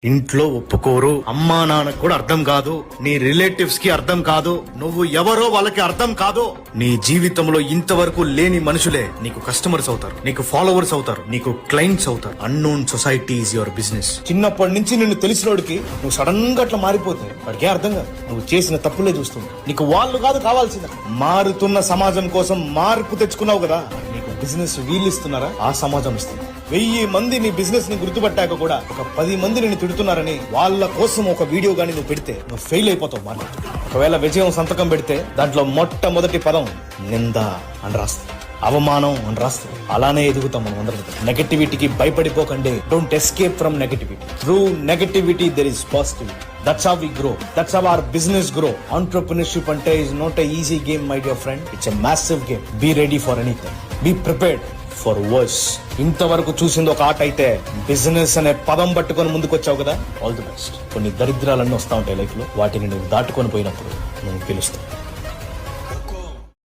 ఇంట్లో ఒప్పుకోరు, అమ్మా నాన్నకు కూడా అర్థం కాదు, నీ రిలేటివ్స్ కి అర్థం కాదు, నువ్వు ఎవరో వాళ్ళకి అర్థం కాదు. నీ జీవితంలో ఇంతవరకు లేని మనుషులే నీకు కస్టమర్స్ అవుతారు, నీకు ఫాలోవర్స్ అవుతారు, నీకు క్లయింట్స్ అవుతారు. Unknown society is your business. చిన్నప్పటి నుంచి నిన్ను తెలిసినోడికి నువ్వు సడన్ గా అట్లా మారిపోతే వాడికే అర్థం కాదు. నువ్వు చేసిన తప్పులే చూస్తుంది. నీకు వాళ్ళు కాదు కావాల్సింది. మారుతున్న సమాజం కోసం మార్పు తెచ్చుకున్నావు కదా, నీకు బిజినెస్ వీళ్ళు ఇస్తున్నారా? ఆ సమాజం ఇస్తుంది. 1000 మంది నీ బిజినెస్ ని గుర్తుపట్టాక కూడా ఒక 10 మంది నిన్ను తిడుతున్నారని వాళ్ళ కోసం ఒక వీడియో గానీ నువ్వు పెడితే నువ్వు ఫెయిల్ అయిపోతావు. మాట ఒకవేళ విజయం సంతకం పెడితే దాంట్లో మొట్టమొదటి పదం నింద అని రాస్తుంది, అవమానం అని రాస్తుంది. అలానే ఎదుగుతాం మనం అందరం. నెగటివిటీకి భయపడిపోకండి. Don't escape from negativity. Through negativity there is positivity. That's how we grow. That's how our business grow. Entrepreneurship ante is not a easy game, my dear friend. It's a massive game. Be ready for anything. Be prepared for worse. ఇంతవరకు చూసింది ఒక ఆట అయితే business అనే పదం పట్టుకొని ముందుకు వచ్చావు కదా, ఆల్ ది బెస్ట్. కొన్ని దరిద్రాలన్నీ వస్తా ఉంటాయి లైఫ్ లో, వాటిని నువ్వు దాటుకొని పోయినప్పుడు నువ్వు గెలుస్తావు.